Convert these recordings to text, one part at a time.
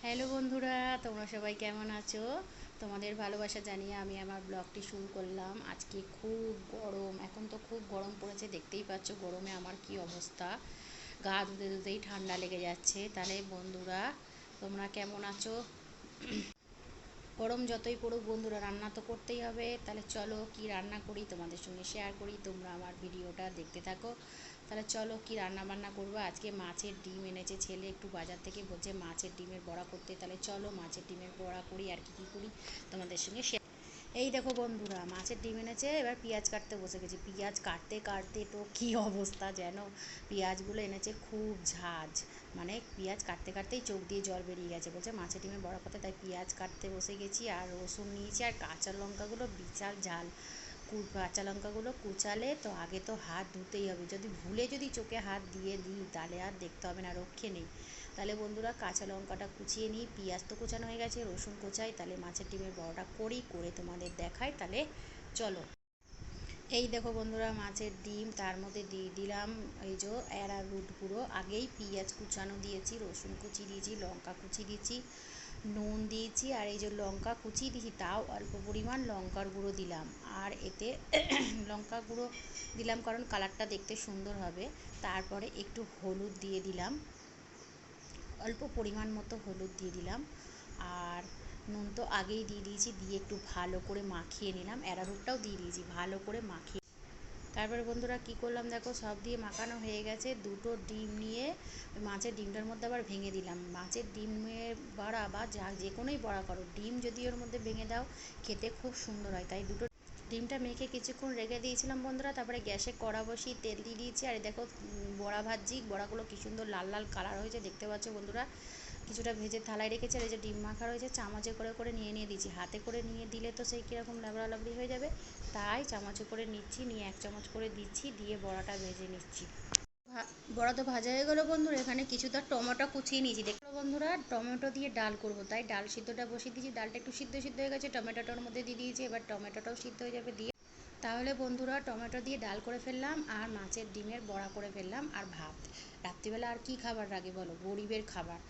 Hello বন্ধুরা, তোমরা সবাই কেমন আছো? তোমাদের ভালোবাসা জানিয়ে আমি আমার ব্লগটি শুরু করলাম। আজকে খুব গরম, এখন তো খুব গরম পড়েছে, দেখতেই পাচ্ছ গরমে আমার কি অবস্থা। গা ধুতে ধুতেই ঠান্ডা লেগে যাচ্ছে। তাহলে বন্ধুরা, তোমরা কেমন আছো? গরম যতই পড়ুক বন্ধুরা, রান্না তো করতেই হবে। তাহলে চলো কি রান্না করি তোমাদের সঙ্গে শেয়ার করি, তোমরা আমার ভিডিওটা দেখতে থাকো। তাহলে চলো কি রান্না বান্না করবো। আজকে মাছের ডিম এনেছে ছেলে, একটু বাজার থেকে বলছে মাছের ডিমের বড়া করতে। তাহলে চলো মাছের ডিমের বড়া করি, আর কি কী করি তোমাদের সঙ্গে শেয়ার। এই দেখো বন্ধুরা, মাছের ডিম এনেছে, এবার পেঁয়াজ কাটতে বসে গেছি। পেঁয়াজ কাটতে কাটতে তো কী অবস্থা যেন। পেঁয়াজগুলো এনেছে খুব ঝাঁঝ, মানে পেঁয়াজ কাটতে কাটতেই চোখ দিয়ে জল বেরিয়ে গেছে। বলছে মাছের ডিমের বড়া করতে, তাই পেঁয়াজ কাটতে বসে গেছি। আর রসুন নিয়েছি, আর কাঁচা লঙ্কাগুলো বিশাল ঝাল। কাঁচা লঙ্কাগুলো কুচালে তো আগে তো হাত ধুতেই হবে, যদি চোখে হাত দিয়ে দিই তাহলে আর দেখতে হবে না, রক্ষে নেই। তাহলে বন্ধুরা কাঁচা লঙ্কাটা কুচিয়ে নিই, পেঁয়াজ তো কুচানো হয়ে গেছে, রসুন কোচাই। তাহলে মাছের ডিমের বড়াটা করে তোমাদের দেখাই। তাহলে চলো। এই দেখো বন্ধুরা, মাছের ডিম, তার মধ্যে দিয়ে দিলাম এই যে অ্যারারুট গুঁড়ো। আগেই পেঁয়াজ কুচানো দিয়েছি, রসুন কুচি দিয়েছি, লঙ্কা কুচি দিয়েছি, নুন দিয়েছি, আর এই যে লঙ্কা কুচি দিয়েছি, তাও অল্প পরিমাণ লঙ্কার গুঁড়ো দিলাম। আর এতে লঙ্কা গুঁড়ো দিলাম কারণ কালারটা দেখতে সুন্দর হবে। তারপরে একটু হলুদ দিয়ে দিলাম, অল্প পরিমাণ মতো হলুদ দিয়ে দিলাম। আর নুন তো আগেই দিয়ে দিয়েছি, দিয়ে একটু ভালো করে মাখিয়ে নিলাম। অ্যারারুটটাও দিয়ে দিয়েছি, ভালো করে মাখিয়ে। তারপরে বন্ধুরা কী করলাম দেখো, সব দিয়ে মাখানো হয়ে গেছে। দুটো ডিম নিয়ে মাছের ডিমটার মধ্যে আবার ভেঙে দিলাম। মাছের ডিমের বড়া বা যে কোনোই বড়া করো, ডিম যদি ওর মধ্যে ভেঙে দাও খেতে খুব সুন্দর হয়। তাই দুটো ডিমটা মেখে কিছুক্ষণ রেখে দিয়েছিলাম বন্ধুরা। তারপরে গ্যাসে কড়া বসিয়ে তেল দিয়ে দিয়েছি। আর দেখো বড়া ভাজছি, বড়াগুলো কী সুন্দর লাল লাল কালার হয়েছে, দেখতে পাচ্ছ বন্ধুরা। কিছুটা ভেজে থালায় রেখেছি, আর এই যে ডিম মাখা রয়েছে চামচে করে করে নিয়ে দিয়েছি। হাতে করে নিয়ে দিলে তো সেই কীরকম লাবড়া লাবড়ি হয়ে যাবে, তাই চামচে করে নিচ্ছি, নিয়ে এক চামচ করে দিচ্ছি, দিয়ে বড়াটা ভেজে নিচ্ছি। বড়া তো ভাজা হয়ে গেলো বন্ধুরা। এখানে কিছুটা টমেটো কুচিয়ে নিয়েছি। দেখো বন্ধুরা, টমেটো দিয়ে ডাল করব, তাই ডাল সিদ্ধটা বসিয়ে দিয়েছি। ডালটা একটু সিদ্ধ সিদ্ধ হয়ে গেছে, টমেটোটার মধ্যে দিয়ে দিয়েছি। এবার টমেটোটাও সিদ্ধ হয়ে যাবে, দিয়ে তাহলে বন্ধুরা টমেটো দিয়ে ডাল করে ফেললাম, আর মাছের ডিমের বড়া করে ফেললাম, আর ভাত। রাত্রিবেলা আর কি খাবার লাগে বলো, গরিবের খাবার।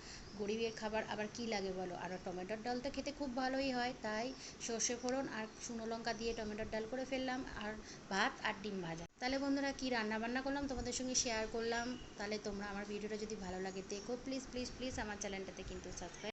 গরিবের খাবার আবার কি লাগে বলো। আর টমেটোর ডাল তো খেতে খুব ভালোই হয়, তাই সর্ষে ফোড়ন আর শুকনো লঙ্কা দিয়ে টমেটোর ডাল করে ফেললাম, আর ভাত আর ডিম ভাজা। তাহলে বন্ধুরা কি রান্না বান্না করলাম তোমাদের সঙ্গে শেয়ার করলাম। তাহলে তোমরা আমার ভিডিওটা যদি ভালো লাগে দেখো, প্লিজ প্লিজ প্লিজ আমার চ্যানেলটাতে কিন্তু সাবস্ক্রাইব